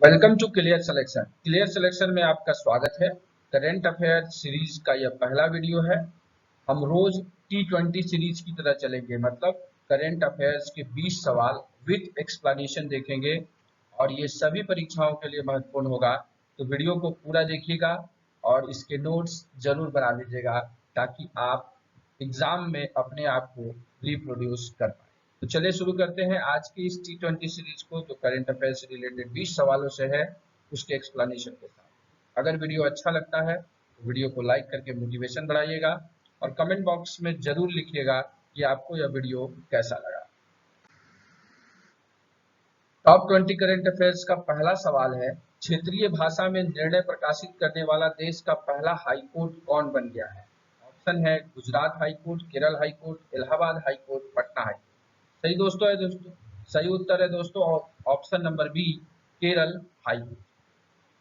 Welcome to clear selection. Clear selection में आपका स्वागत है। करेंट अफेयर सीरीज का यह पहला वीडियो है। हम रोज T20 सीरीज की तरह चलेंगे, मतलब करेंट अफेयर्स के 20 सवाल विथ एक्सप्लेनेशन देखेंगे और ये सभी परीक्षाओं के लिए महत्वपूर्ण होगा। तो वीडियो को पूरा देखिएगा और इसके नोट्स जरूर बना लीजिएगा ताकि आप एग्जाम में अपने आप को रिप्रोड्यूस कर पाए। तो चलिए शुरू करते हैं आज की इस T20 सीरीज को, जो करंट अफेयर से रिलेटेड 20 सवालों से है, उसके एक्सप्लेनेशन के साथ। अगर वीडियो अच्छा लगता है तो वीडियो को लाइक करके मोटिवेशन बढ़ाइएगा और कमेंट बॉक्स में जरूर लिखिएगा कि आपको यह वीडियो कैसा लगा। टॉप 20 करंट अफेयर्स का पहला सवाल है, क्षेत्रीय भाषा में निर्णय प्रकाशित करने वाला देश का पहला हाईकोर्ट कौन बन गया है? ऑप्शन है Gujarat high court, Kerala high court, Allahabad high court, Patna high court. सही दोस्तों है दोस्तों सही उत्तर है दोस्तों option number B, Kerala high court.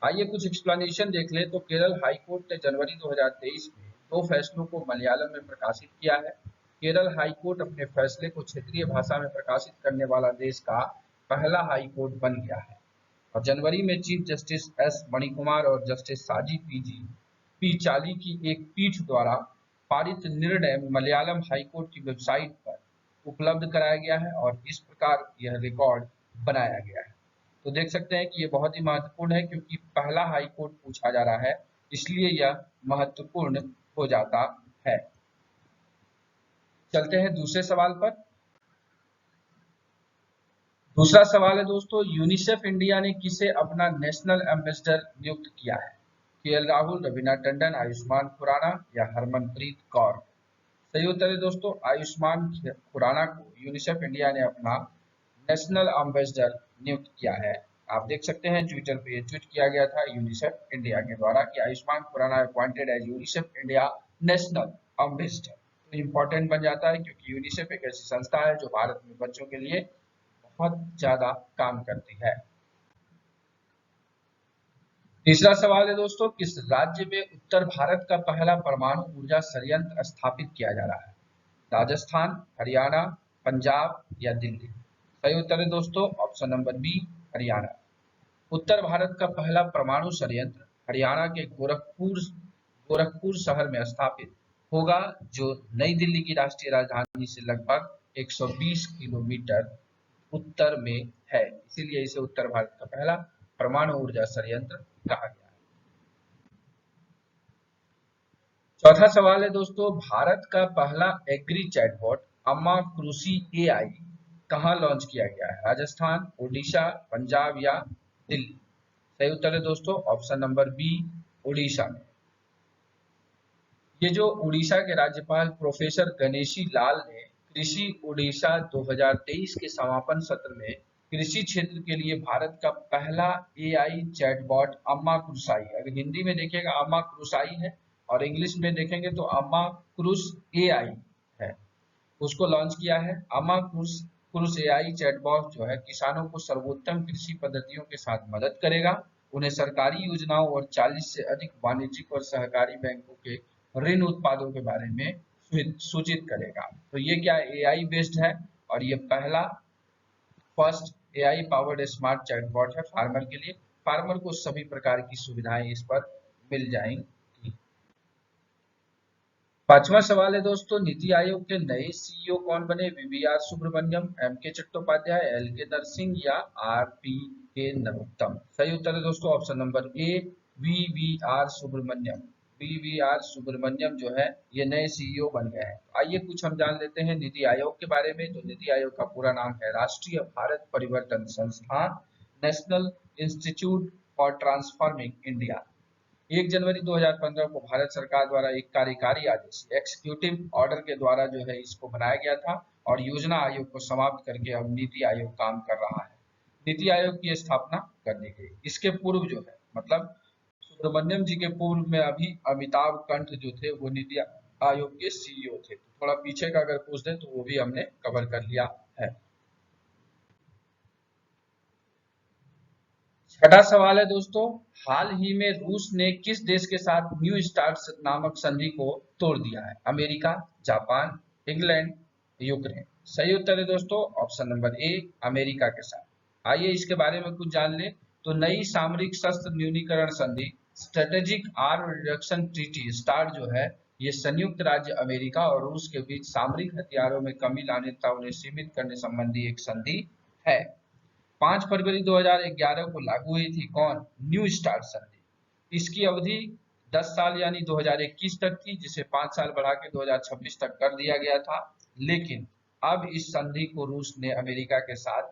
आइए कुछ एक्सप्लेनेशन देख ले। तो केरल हाईकोर्ट ने जनवरी 2023 में दो फैसलों को मलयालम में प्रकाशित किया है। केरल हाईकोर्ट अपने फैसले को क्षेत्रीय भाषा में प्रकाशित करने वाला देश का पहला हाईकोर्ट बन गया है और जनवरी में चीफ जस्टिस एस मणिकुमार और जस्टिस साजी पी चाली की एक पीठ द्वारा पारित निर्णय मलयालम हाईकोर्ट की वेबसाइट पर उपलब्ध कराया गया है और इस प्रकार यह रिकॉर्ड बनाया गया है। तो देख सकते हैं कि ये बहुत ही महत्वपूर्ण है, क्योंकि पहला हाईकोर्ट पूछा जा रहा है, इसलिए यह महत्वपूर्ण हो जाता है। चलते हैं दूसरे सवाल पर। दूसरा सवाल है दोस्तों, यूनिसेफ इंडिया ने किसे अपना नेशनल एम्बेसडर नियुक्त किया है? केएल राहुल, रवीना टंडन, आयुष्मान खुराना या हरमनप्रीत कौर? सही उत्तर है दोस्तों आयुष्मान खुराना को यूनिसेफ इंडिया ने अपना नेशनल एम्बेसडर नियुक्त किया है। आप देख सकते हैं ट्विटर पे ट्वीट किया गया था यूनिसेफ इंडिया के द्वारा कि Ayushmann Khurrana appointed as UNICEF India national ambassador. तो इम्पोर्टेंट बन जाता है, क्योंकि यूनिसेफ एक ऐसी संस्था है जो भारत में बच्चों के लिए बहुत ज्यादा काम करती है। तीसरा सवाल है दोस्तों, किस राज्य में उत्तर भारत का पहला परमाणु ऊर्जा संयंत्र स्थापित किया जा रहा है? राजस्थान, हरियाणा, पंजाब या दिल्ली? सही उत्तर है दोस्तों ऑप्शन नंबर बी, हरियाणा। उत्तर भारत का पहला परमाणु संयंत्र हरियाणा के गोरखपुर शहर में स्थापित होगा, जो नई दिल्ली की राष्ट्रीय राजधानी से लगभग 120 किलोमीटर उत्तर में है। इसीलिए इसे उत्तर भारत का पहला परमाणु ऊर्जा संयंत्र कहा गया है। चौथा सवाल है दोस्तों, भारत का पहला एग्री चैटबॉट अम्मा कृषि एआई कहाँ लॉन्च किया गया है? राजस्थान, ओडिशा, पंजाब या दिल्ली? सही उत्तर है दोस्तों ऑप्शन नंबर बी, उड़ीसा में। ये जो उड़ीसा के राज्यपाल प्रोफेसर गणेशी लाल ने कृषि उड़ीसा 2023 के समापन सत्र में कृषि क्षेत्र के लिए भारत का पहला एआई चैटबॉट अम्मा कृषाई, अगर हिंदी में देखिएगा अम्मा कृषाई है और इंग्लिश में देखेंगे तो अम्मा कृष एआई है, उसको लॉन्च किया है। अम्मा कृष एआई चैटबॉट जो है किसानों को सर्वोत्तम कृषि पद्धतियों के साथ मदद करेगा, उन्हें सरकारी योजनाओं और 40 से अधिक वाणिज्यिक और सहकारी बैंकों के ऋण उत्पादों के बारे में सूचित करेगा। तो ये क्या एआई बेस्ड है और ये पहला first AI powered smart chatbot है फार्मर के लिए। फार्मर को सभी प्रकार की सुविधाएं इस पर मिल जाएंगी। पांचवा सवाल है दोस्तों, नीति आयोग के नए सीईओ कौन बने? VVR Subrahmanyam, MK Chattopadhyay, LK Narasimha या आरपी के नरोत्तम? सही उत्तर है दोस्तों option number A, VVR Subrahmanyam. VVR Subrahmanyam जो है ये नए सीईओ बन गए हैं। आइए कुछ हम जान लेते हैं नीति आयोग के बारे में। तो नीति आयोग का पूरा नाम है राष्ट्रीय भारत परिवर्तन संस्थान, national institute for transforming India. 1 जनवरी 2015 को भारत सरकार द्वारा एक कार्यकारी आदेश एक्सिक्यूटिव ऑर्डर के द्वारा जो है इसको बनाया गया था और योजना आयोग को समाप्त करके अब नीति आयोग काम कर रहा है। नीति आयोग की स्थापना कर दी गई। इसके पूर्व जो है मतलब सुब्रमण्यम जी के पूर्व में अभी अमिताभ कंठ जो थे वो नीति आयोग के सीईओ थे। तो थोड़ा पीछे का अगर पूछ दे तो वो भी हमने कवर कर लिया है। छठा सवाल है दोस्तों, हाल ही में रूस ने किस देश के साथ न्यू स्टार्ट नामक संधि को तोड़ दिया है? America, Japan, England, Ukraine? सही उत्तर है दोस्तों ऑप्शन नंबर ए, अमेरिका के साथ। आइए इसके बारे में कुछ जान लें। तो नई सामरिक शस्त्र न्यूनीकरण संधि strategic arm reduction treaty start जो है, ये संयुक्त राज्य अमेरिका और रूस के बीच सामरिक हथियारों में कमी लाने तथा उन्हें सीमित करने संबंधी एक संधि है। 5 फरवरी 2011 को लागू हुई थी कौन? न्यू स्टार्ट संधि। इसकी अवधि 10 साल यानी 2021 तक थी, जिसे 5 साल बढ़ा के 2026 तक कर दिया गया था। लेकिन अब इस संधि को रूस ने अमेरिका के साथ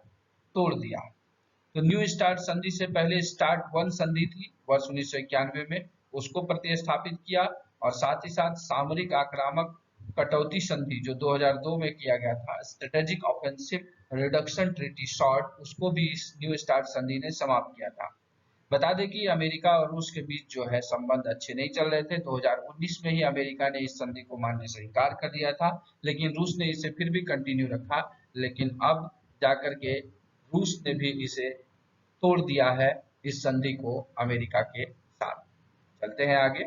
तोड़ दिया। तो न्यू स्टार्ट संधि से पहले स्टार्ट वन संधि थी वर्ष 1991 में, उसको प्रतिस्थापित किया, और साथ ही साथ सामरिक आक्रामक कटौती संधि जो 2002 में किया गया था, strategic offensive reduction treaty short, उसको भी इस न्यू स्टार्ट संधि ने समाप्त किया था। बता दें कि अमेरिका और रूस के बीच जो है संबंध अच्छे नहीं चल रहे थे। 2019 में ही अमेरिका ने इस संधि को मानने से इनकार कर दिया था, लेकिन रूस ने इसे फिर भी कंटिन्यू रखा। लेकिन अब जाकर के रूस ने भी इसे तोड़ दिया है, इस संधि को अमेरिका के साथ। चलते हैं आगे।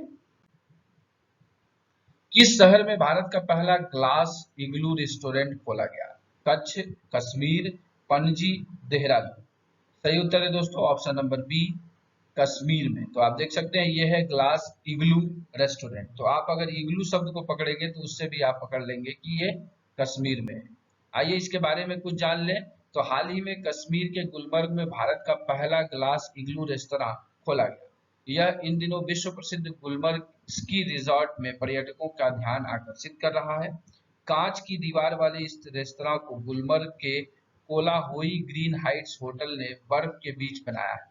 किस शहर में भारत का पहला ग्लास इग्लू रेस्टोरेंट खोला गया? कच्छ, कश्मीर, पणजी, देहरादून। सही उत्तर है दोस्तों ऑप्शन नंबर बी, कश्मीर में। तो आप देख सकते हैं ये है ग्लास इग्लू रेस्टोरेंट। तो आप अगर इग्लू शब्द को पकड़ेंगे तो उससे भी आप पकड़ लेंगे कि ये कश्मीर में है। आइए इसके बारे में कुछ जान लें। तो हाल ही में कश्मीर के गुलमर्ग में भारत का पहला ग्लास इग्लू रेस्तरां खोला गया। यह इन दिनों विश्व प्रसिद्ध गुलमर्ग स्की रिजॉर्ट में पर्यटकों का ध्यान आकर्षित कर रहा है। कांच की दीवार वाले इस रेस्तरां को गुलमर्ग के कोलाहोई ग्रीन हाइट्स होटल ने बर्फ के बीच बनाया है।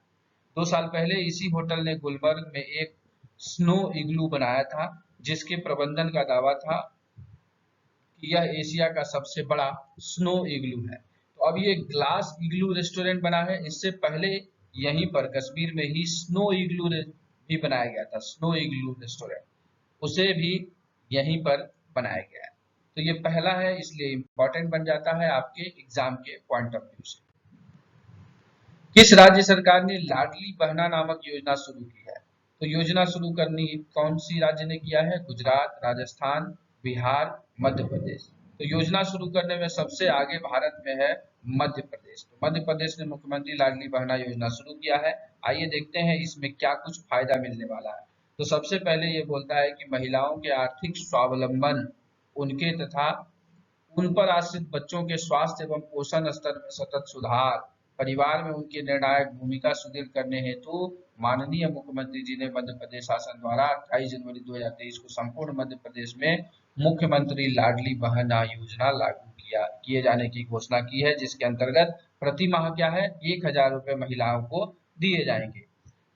2 साल पहले इसी होटल ने गुलमर्ग में एक स्नो इग्लू बनाया था, जिसके प्रबंधन का दावा था कि यह एशिया का सबसे बड़ा स्नो इग्लू है। तो अब ये ग्लास इग्लू रेस्टोरेंट बना है। इससे पहले यहीं पर कश्मीर में ही स्नो इग्लू भी बनाया गया था, स्नो इग्लू रेस्टोरेंट, उसे भी यहीं पर बनाया गया है। तो ये पहला है, इसलिए इंपॉर्टेंट बन जाता है आपके एग्जाम के पॉइंट ऑफ व्यू से। किस राज्य सरकार ने लाडली बहना नामक योजना शुरू की है? तो योजना शुरू करनी कौन सी राज्य ने किया है? गुजरात, राजस्थान, बिहार, मध्य प्रदेश। तो योजना शुरू करने में सबसे आगे भारत में है मध्य प्रदेश। तो मध्य प्रदेश ने मुख्यमंत्री लाडली बहना योजना शुरू किया है। आइए देखते हैं इसमें क्या कुछ फायदा मिलने वाला है। तो सबसे पहले ये बोलता है कि महिलाओं के आर्थिक स्वावलंबन, उनके तथा उन पर आश्रित बच्चों के स्वास्थ्य एवं पोषण स्तर में सतत सुधार, परिवार में उनकी निर्णायक भूमिका सुदृढ़ करने हेतु माननीय मुख्यमंत्री जी ने मध्य प्रदेश शासन द्वारा 28 जनवरी 2023 को संपूर्ण मध्य प्रदेश में मुख्यमंत्री लाडली बहना योजना लागू किए जाने की घोषणा की है, जिसके अंतर्गत प्रति माह क्या है, 1000 रुपए महिलाओं को दिए जाएंगे।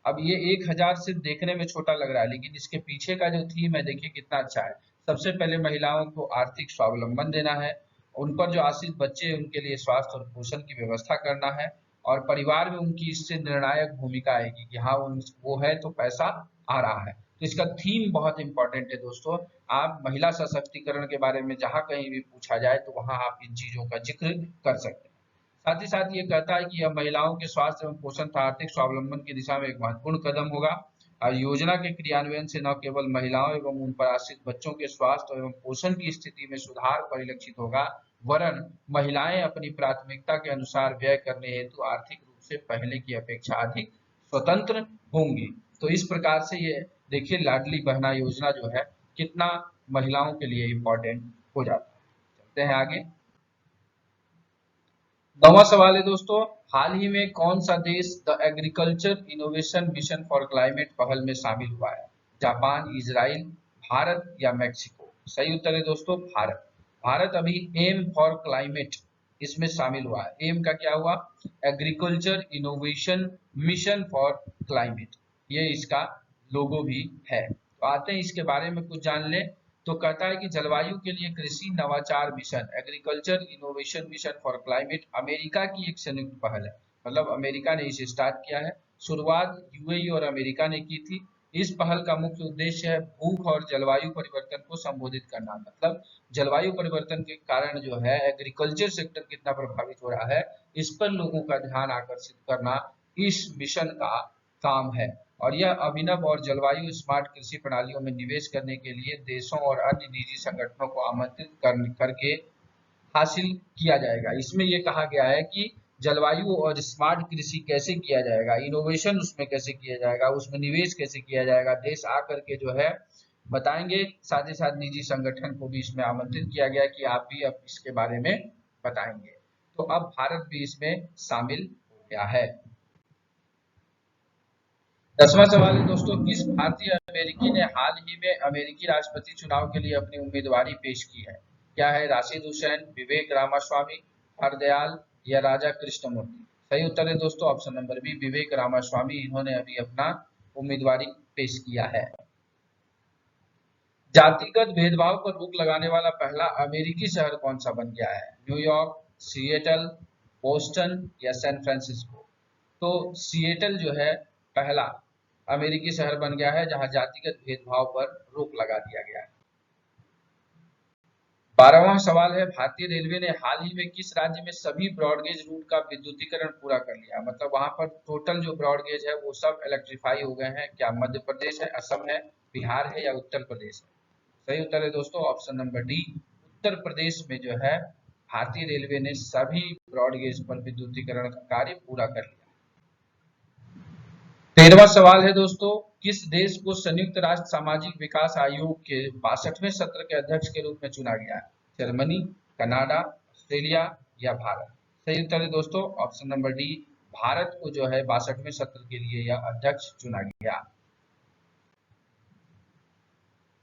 अब ये 1000 सिर्फ देखने में छोटा लग रहा है, लेकिन इसके पीछे का जो थीम है देखिए कितना अच्छा है। सबसे पहले महिलाओं को आर्थिक स्वावलंबन देना है, उन पर जो आश्रित बच्चे हैं उनके लिए स्वास्थ्य और पोषण की व्यवस्था करना है, और परिवार में उनकी इससे निर्णायक भूमिका आएगी कि हाँ वो है तो पैसा आ रहा है। तो इसका थीम बहुत इंपॉर्टेंट है दोस्तों। आप महिला सशक्तिकरण के बारे में जहां कहीं भी पूछा जाए तो वहां आप इन चीजों का जिक्र कर सकते हैं। साथ ही साथ ये कहता है कि यह महिलाओं के स्वास्थ्य एवं पोषण तथा आर्थिक स्वावलंबन की दिशा में एक महत्वपूर्ण कदम होगा। और योजना के क्रियान्वयन से न केवल महिलाओं एवं उन पर आश्रित बच्चों के स्वास्थ्य एवं पोषण की स्थिति में सुधार परिलक्षित होगा, वरन महिलाएं अपनी प्राथमिकता के अनुसार व्यय करने हेतु आर्थिक रूप से पहले की अपेक्षा अधिक स्वतंत्र होंगी। तो इस प्रकार से ये देखिए लाडली बहना योजना जो है कितना महिलाओं के लिए इम्पोर्टेंट हो जाता है। चलते हैं आगे। 9वां सवाल है दोस्तों, हाल ही में कौन सा देश the agriculture innovation mission for climate पहल में शामिल हुआ है? जापान, इजराइल, भारत या मैक्सिको? सही उत्तर है दोस्तों भारत। भारत अभी एम फॉर क्लाइमेट इसमें शामिल हुआ है। एम का क्या हुआ? Agriculture innovation mission for climate, ये इसका लोगो भी है। तो आते हैं इसके बारे में कुछ जान लें। तो कहता है कि जलवायु के लिए कृषि नवाचार mission, agriculture innovation mission for climate America की एक संयुक्त पहल है। मतलब अमेरिका ने इसे स्टार्ट किया है। शुरुआत यूएई और अमेरिका ने की थी। इस पहल का मुख्य उद्देश्य है भूख और जलवायु परिवर्तन को संबोधित करना। मतलब जलवायु परिवर्तन के कारण जो है एग्रीकल्चर सेक्टर कितना प्रभावित हो रहा है, इस पर लोगों का ध्यान आकर्षित करना इस मिशन का काम है। और यह अभिनव और जलवायु स्मार्ट कृषि प्रणालियों में निवेश करने के लिए देशों और अन्य निजी संगठनों को आमंत्रित करके हासिल किया जाएगा। इसमें यह कहा गया है कि जलवायु और स्मार्ट कृषि कैसे किया जाएगा, इनोवेशन उसमें कैसे किया जाएगा, उसमें निवेश कैसे किया जाएगा, देश आकर के जो है बताएंगे। साथ ही साथ निजी संगठन को भी इसमें आमंत्रित किया गया कि आप भी अब इसके बारे में बताएंगे। तो अब भारत भी इसमें शामिल हो गया है। 10वां सवाल है दोस्तों, किस भारतीय अमेरिकी ने हाल ही में अमेरिकी राष्ट्रपति चुनाव के लिए अपनी उम्मीदवारी पेश की है? क्या है राशिद हुसैन, विवेक रामास्वामी, हरदयाल या राजा कृष्णमूर्ति? सही उत्तर है दोस्तों ऑप्शन नंबर बी, विवेक रामास्वामी। इन्होंने अभी अपना उम्मीदवारी पेश किया है। जातिगत भेदभाव पर रोक लगाने वाला पहला अमेरिकी शहर कौन सा बन गया है? न्यूयॉर्क, सिएटल, बोस्टन या सैन फ्रांसिस्को? तो सिएटल जो है पहला अमेरिकी शहर बन गया है जहां जातिगत भेदभाव पर रोक लगा दिया गया है। 12वां सवाल है, भारतीय रेलवे ने हाल ही में किस राज्य में सभी ब्रॉडगेज रूट का विद्युतीकरण पूरा कर लिया? मतलब वहां पर टोटल जो ब्रॉडगेज है वो सब इलेक्ट्रीफाई हो गए हैं। क्या मध्य प्रदेश है, असम है, बिहार है या उत्तर प्रदेश है? सही उत्तर है दोस्तों option number D, Uttar Pradesh में जो है भारतीय रेलवे ने सभी ब्रॉडगेज पर विद्युतीकरण का कार्य पूरा कर लिया। 13वां सवाल है दोस्तों, किस देश को संयुक्त राष्ट्र सामाजिक विकास आयोग के 62वें सत्र के अध्यक्ष के रूप में चुना गया है? जर्मनी, कनाडा, ऑस्ट्रेलिया या भारत? सही उत्तर है दोस्तों ऑप्शन नंबर डी, भारत को जो है 62वें सत्र के लिए यह अध्यक्ष चुना गया।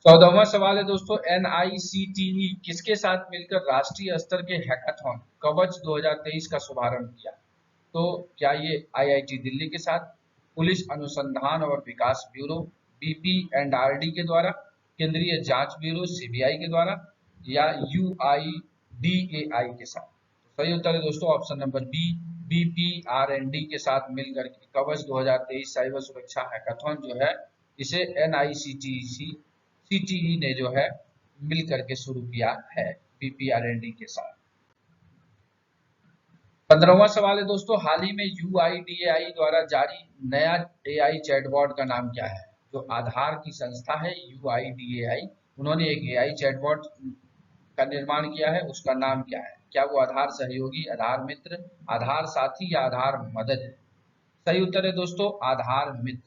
14वां सवाल है दोस्तों, NICTE किसके साथ मिलकर राष्ट्रीय स्तर के हैकाथॉन कवच 2023 का शुभारंभ किया? तो क्या ये IIT दिल्ली के साथ, पुलिस अनुसंधान और विकास ब्यूरो BPNRD के द्वारा, केंद्रीय जांच ब्यूरो CBI के द्वारा या UIDAI के साथ? सही उत्तर है दोस्तों ऑप्शन नंबर बी, BPRND के साथ मिलकर के कवच 2023 साइबर सुरक्षा हैकाथॉन जो है इसे NICTE ने जो है मिलकर के शुरू किया है BPRND के साथ। 15वां सवाल है दोस्तों, हाल ही में UIDAI द्वारा जारी नया AI चैटबॉट का नाम क्या है? जो आधार की संस्था है UIDAI, उन्होंने एक AI चैटबॉट का निर्माण किया है, उसका नाम क्या है? क्या वो आधार सहयोगी, आधार मित्र, आधार साथी या आधार मदद है? सही उत्तर है दोस्तों आधार मित्र।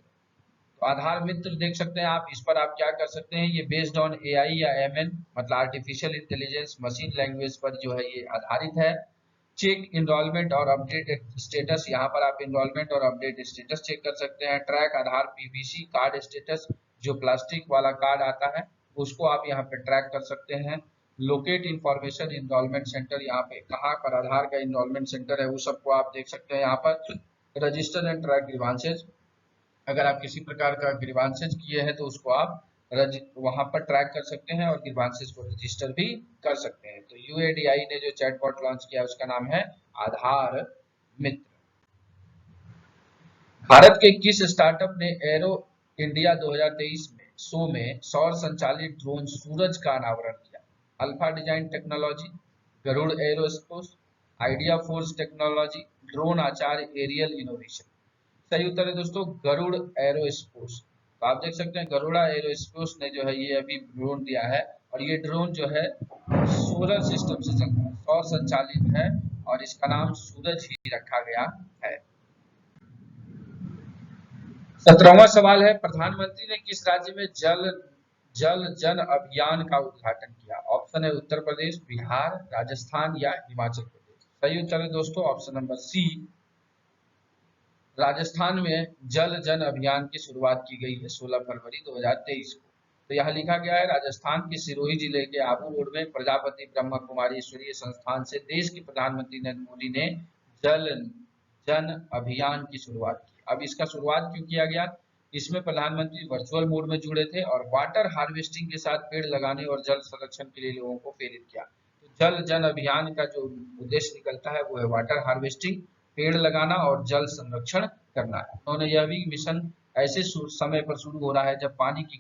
तो आधार मित्र देख सकते हैं आप, इस पर आप क्या कर सकते हैं, ये बेस्ड ऑन AI या MN मतलब आर्टिफिशियल इंटेलिजेंस मशीन लैंग्वेज पर जो है ये आधारित है। चेक इनरोलमेंट और अपडेट स्टेटस, यहाँ पर आप इनरोलमेंट और अपडेट स्टेटस चेक कर सकते हैं। ट्रैक आधार PVC कार्ड स्टेटस, जो प्लास्टिक वाला कार्ड आता है उसको आप यहाँ पे ट्रैक कर सकते हैं। लोकेट इंफॉर्मेशन इनरोलमेंट सेंटर, यहाँ पे कहाँ पर आधार का इनरोलमेंट सेंटर है वो सबको आप देख सकते हैं। यहाँ पर रजिस्टर एंड ट्रैक ग्रीवांसेज, अगर आप किसी प्रकार का ग्रीवांसेज किए हैं तो उसको आप वहां पर ट्रैक कर सकते हैं और ग्रीवांसेज को रजिस्टर भी कर सकते हैं। तो UIDAI ने जो चैटबॉट लॉन्च किया उसका नाम है आधार मित्र। भारत के किस स्टार्टअप ने एरो इंडिया 2023 में शो में सौर संचालित ड्रोन सूरज का अनावरण किया? Alpha Design Technology, Garud Aerospace, Idea Force Technology, drone Acharya aerial innovation? सही उत्तर है दोस्तों गरुड़ एरोस्पेस। तो आप देख सकते हैं गरुड़ा एरोस्पेस ने जो है ये अभी ड्रोन दिया है और ये ड्रोन जो है सोलर सिस्टम से चलता है, सौर संचालित है और इसका नाम सूरज ही रखा गया है। 17वां सवाल है, प्रधानमंत्री ने किस राज्य में जल जन अभियान का उद्घाटन किया? ऑप्शन है उत्तर प्रदेश, बिहार, राजस्थान या हिमाचल प्रदेश? सही उत्तर है दोस्तों ऑप्शन नंबर सी, राजस्थान में जल जन अभियान की शुरुआत की गई है 16 फरवरी 2023 को। तो यहाँ लिखा गया है राजस्थान के सिरोही जिले के आबू रोड में प्रजापति ब्रह्म कुमारी ईश्वरीय संस्थान से देश के प्रधानमंत्री नरेंद्र मोदी ने जल जन अभियान की शुरुआत की। अब इसका शुरुआत क्यों किया गया? इसमें प्रधानमंत्री वर्चुअल मोड में जुड़े थे और वाटर हार्वेस्टिंग के साथ पेड़ लगाने और जल संरक्षण के लिए लोगों को प्रेरित किया। तो जल जन अभियान का जो उद्देश्य निकलता है वो है वाटर हार्वेस्टिंग, पेड़ लगाना और जल संरक्षण करना है। उन्होंने यह भी मिशन ऐसे समय पर शुरू हो रहा है जब पानी की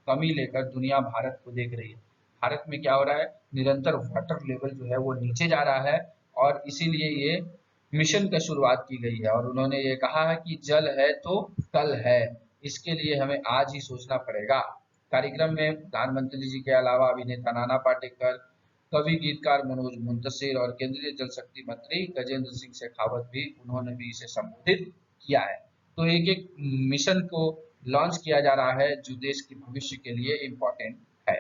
कमी लेकर दुनिया भारत को देख रही है। भारत में क्या हो रहा है, निरंतर वाटर लेवल जो है वो नीचे जा रहा है और इसीलिए ये मिशन का शुरुआत की गई है। और उन्होंने ये कहा है कि जल है तो कल है, इसके लिए हमें आज ही सोचना पड़ेगा। कार्यक्रम में प्रधानमंत्री जी के अलावा अभिनेता नाना पाटेकर, कवि गीतकार मनोज मुंतशिर और केंद्रीय जल शक्ति मंत्री गजेंद्र सिंह शेखावत भी उन्होंने भी इसे संबोधित किया है। तो एक एक मिशन को लॉन्च किया जा रहा है जो देश के भविष्य के लिए इम्पोर्टेंट है।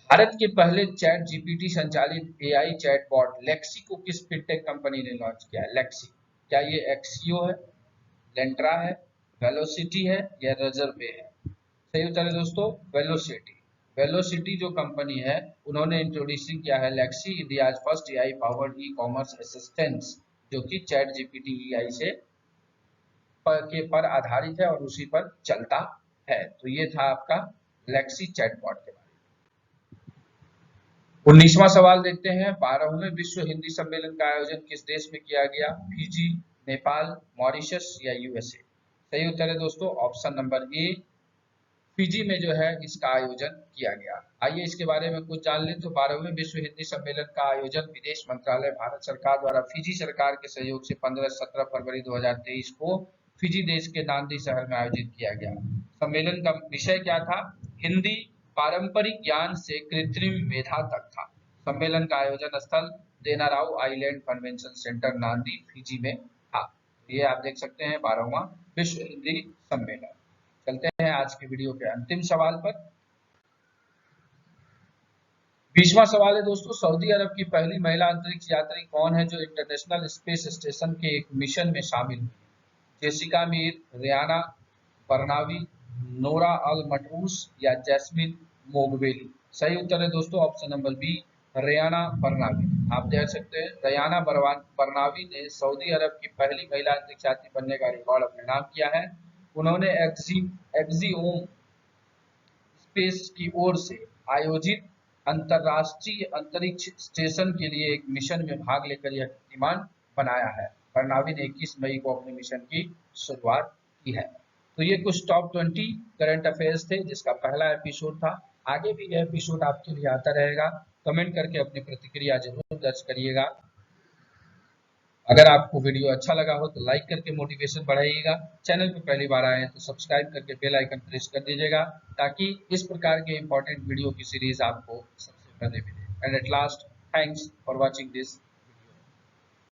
भारत के पहले चैट जीपीटी संचालित एआई चैटबॉट लेक्सी को किस फिनटेक कंपनी ने लॉन्च किया है? लेक्सी, क्या ये एक्सियो है, लेंट्रा है, वेलोसिटी है या रजरपे है? सही उत्तर है दोस्तों वेलोसिटी। वेलोसिटी जो कंपनी है उन्होंने इंट्रोड्यूसिंग किया है Lexi, India's first AI powered e commerce assistant, जो कि चैट जीपीटी एआई से पर आधारित है और उसी पर चलता है। तो ये था आपका लेक्सी चैटबॉट के बारे में। 19वां सवाल देखते हैं, 12वें विश्व हिंदी सम्मेलन का आयोजन किस देश में किया गया? फिजी, नेपाल, मॉरिशस या यूएसए? सही उत्तर है दोस्तों ऑप्शन नंबर ए, फिजी में जो है इसका आयोजन किया गया। आइए इसके बारे में कुछ जान लें। तो 12वें विश्व हिंदी सम्मेलन का आयोजन विदेश मंत्रालय भारत सरकार द्वारा फिजी सरकार के सहयोग से 15-17 फरवरी 2023 को फिजी देश के नांदी शहर में आयोजित किया गया। सम्मेलन का विषय क्या था? हिंदी पारंपरिक ज्ञान से कृत्रिम मेधा तक था। सम्मेलन का आयोजन स्थल देनाराउ आइलैंड कन्वेंशन सेंटर नांदी फिजी में था। ये आप देख सकते हैं 12वां विश्व हिंदी सम्मेलन। चलते हैं आज की वीडियो के अंतिम सवाल पर। 20वां सवाल है दोस्तों, सऊदी अरब की पहली महिला अंतरिक्ष यात्री कौन है जो इंटरनेशनल स्पेस स्टेशन के एक मिशन में शामिल हुई? जेसिका मीर, रियाना बरनावी, नोरा अल मटरूस या जैस्मिन मोगबेली? सही उत्तर है दोस्तों ऑप्शन नंबर बी, रियाना बरनावी। आप देख सकते हैं रियाना बरनावी ने सऊदी अरब की पहली महिला अंतरिक्ष यात्री बनने का रिकॉर्ड अपने नाम किया है। उन्होंने एक्सियोम स्पेस की ओर से आयोजित अंतरराष्ट्रीय अंतरिक्ष स्टेशन के लिए एक मिशन में भाग लेकर यह कीर्तिमान बनाया है। बरनावी ने 21 मई को अपने मिशन की शुरुआत की है। तो ये कुछ टॉप 20 करंट अफेयर्स थे जिसका पहला एपिसोड था। आगे भी यह एपिसोड आपके लिए आता रहेगा। कमेंट करके अपनी प्रतिक्रिया जरूर दर्ज करिएगा। अगर आपको वीडियो अच्छा लगा हो तो लाइक करके मोटिवेशन बढ़ाइएगा। चैनल पर पहली बार आए हैं तो सब्सक्राइब करके बेल आइकन प्रेस कर दीजिएगा ताकि इस प्रकार के इंपॉर्टेंट वीडियो की सीरीज आपको सबसे पहले मिले। And at last, thanks for watching this